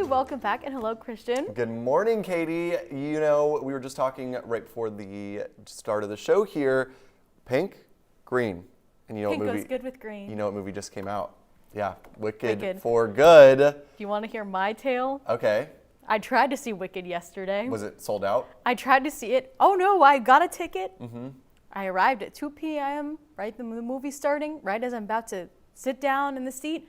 welcome back, and hello, Christian. Good morning, Katie. You know, we were just talking right before the start of the show here. Pink, green. And you know Pink what movie? goes good with green. You know what movie just came out? Yeah, Wicked, Wicked. for Good. Do you want to hear my tale? Okay. I tried to see Wicked yesterday. Was it sold out? I tried to see it. Oh no, I got a ticket. I arrived at 2 p.m., right, the movie starting, right as I'm about to sit down in the seat.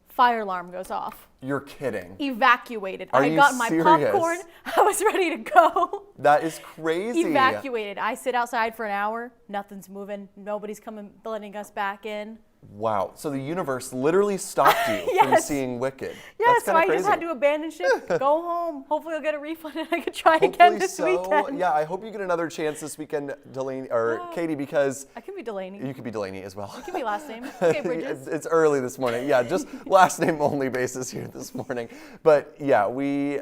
Fire alarm goes off. You're kidding. Evacuated. Are I you got my serious? popcorn. I was ready to go. That is crazy. Evacuated. I sit outside for an hour. Nothing's moving. Nobody's coming, letting us back in. Wow. So the universe literally stopped you from Yes. seeing Wicked. Yeah, That's so kinda I crazy. just had to abandon ship, go home. Hopefully I'll get a refund and I can try again Hopefully this so. weekend. Yeah, I hope you get another chance this weekend, Delaney or Katie, because I can be Delaney. you could be Delaney as well. It can be last name. Okay, Bridges. It's early this morning. Yeah, just last name only basis here this morning. But yeah, we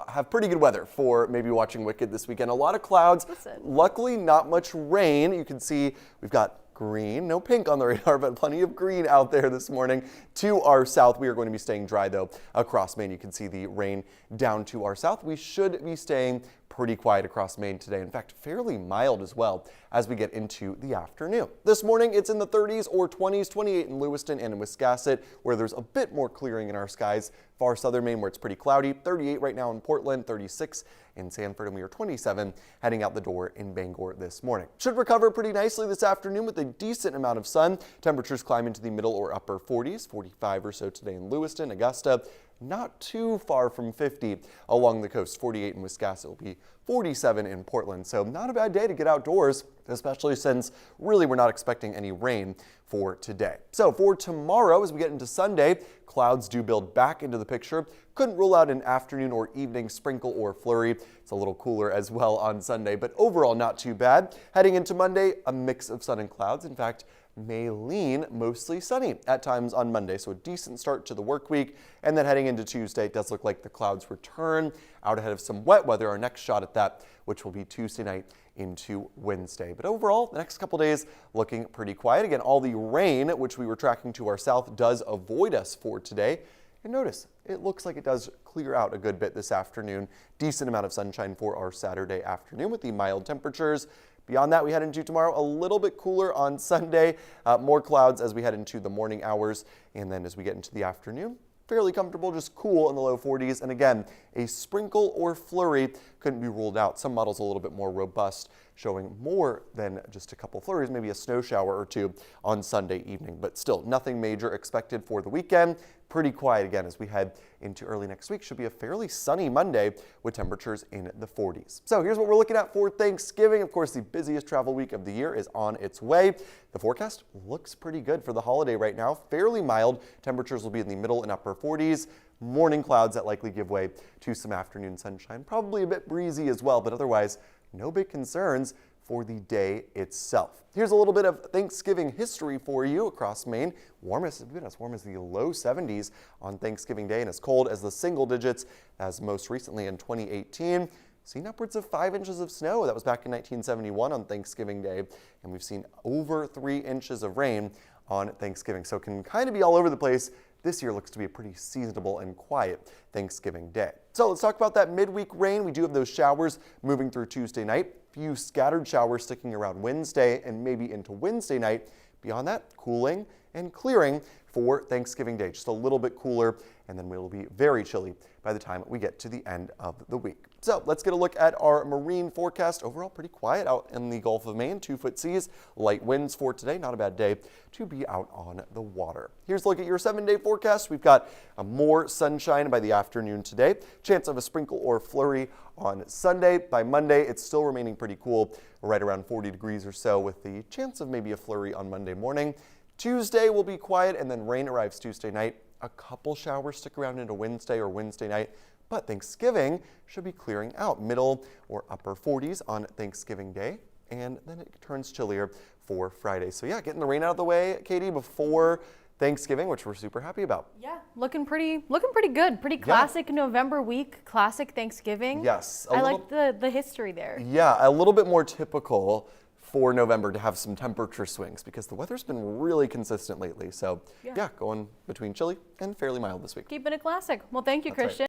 have pretty good weather for maybe watching Wicked this weekend. A lot of clouds. Listen. Luckily, not much rain. You can see we've got green, no pink on the radar, but plenty of green out there this morning. To our south, we are going to be staying dry though across Maine. You can see the rain down to our south. We should be staying pretty quiet across Maine today. In fact, fairly mild as well as we get into the afternoon. This morning, it's in the 30s or 20s, 28 in Lewiston and in Wiscasset, where there's a bit more clearing in our skies. Far southern Maine, where it's pretty cloudy, 38 right now in Portland, 36 in Sanford, and we are 27 heading out the door in Bangor this morning. Should recover pretty nicely this afternoon with a decent amount of sun. Temperatures climb into the middle or upper 40s, 45 or so today in Lewiston, Augusta. Not too far from 50 along the coast. 48 in Wiscasset will be 47 in Portland. So not a bad day to get outdoors, especially since really we're not expecting any rain for today. So for tomorrow, as we get into Sunday, clouds do build back into the picture. Couldn't rule out an afternoon or evening sprinkle or flurry. It's a little cooler as well on Sunday, but overall not too bad. Heading into Monday, a mix of sun and clouds. In fact, may lean mostly sunny at times on Monday, so a decent start to the work week. And then heading into Tuesday, it does look like the clouds return out ahead of some wet weather. Our next shot at that, which will be Tuesday night into Wednesday. But overall, the next couple days looking pretty quiet. Again, all the rain, which we were tracking to our south, does avoid us for today. And notice, it looks like it does clear out a good bit this afternoon. Decent amount of sunshine for our Saturday afternoon with the mild temperatures. Beyond that, we head into tomorrow, a little bit cooler on Sunday. More clouds as we head into the morning hours. And then as we get into the afternoon, fairly comfortable, just cool in the low 40s. And again, a sprinkle or flurry couldn't be ruled out. Some models a little bit more robust, showing more than just a couple flurries, maybe a snow shower or two on Sunday evening. But still, nothing major expected for the weekend. Pretty quiet again as we head into early next week. Should be a fairly sunny Monday with temperatures in the 40s. So here's what we're looking at for Thanksgiving. Of course, the busiest travel week of the year is on its way. The forecast looks pretty good for the holiday right now. Fairly mild. Temperatures will be in the middle and upper 40s. Morning clouds that likely give way to some afternoon sunshine. Probably a bit breezy as well, but otherwise no big concerns for the day itself. Here's a little bit of Thanksgiving history for you across Maine. Warmest, it's been as warm as the low 70s on Thanksgiving Day and as cold as the single digits as most recently in 2018. Seen upwards of 5 inches of snow. That was back in 1971 on Thanksgiving Day. And we've seen over 3 inches of rain on Thanksgiving. So it can kind of be all over the place. This year looks to be a pretty seasonable and quiet Thanksgiving Day. So let's talk about that midweek rain. We do have those showers moving through Tuesday night. Few scattered showers sticking around Wednesday and maybe into Wednesday night. Beyond that, cooling and clearing for Thanksgiving Day. Just a little bit cooler, and then we'll be very chilly by the time we get to the end of the week. So let's get a look at our marine forecast. Overall, pretty quiet out in the Gulf of Maine. 2-foot seas, light winds for today. Not a bad day to be out on the water. Here's a look at your 7-day forecast. We've got more sunshine by the afternoon today. Chance of a sprinkle or flurry on Sunday. By Monday, it's still remaining pretty cool, right around 40 degrees or so, with the chance of maybe a flurry on Monday morning. Tuesday will be quiet, and then rain arrives Tuesday night. A couple showers stick around into Wednesday or Wednesday night, but Thanksgiving should be clearing out. Middle or upper 40s on Thanksgiving Day, and then it turns chillier for Friday. So yeah, getting the rain out of the way, Katie, before Thanksgiving, which we're super happy about. Yeah, looking pretty good. Pretty classic November week, classic Thanksgiving. Yes. I like the history there. Yeah, a little bit more typical for November to have some temperature swings because the weather's been really consistent lately. So yeah, going between chilly and fairly mild this week. Keeping it classic. Well, thank you, That's right. Christian.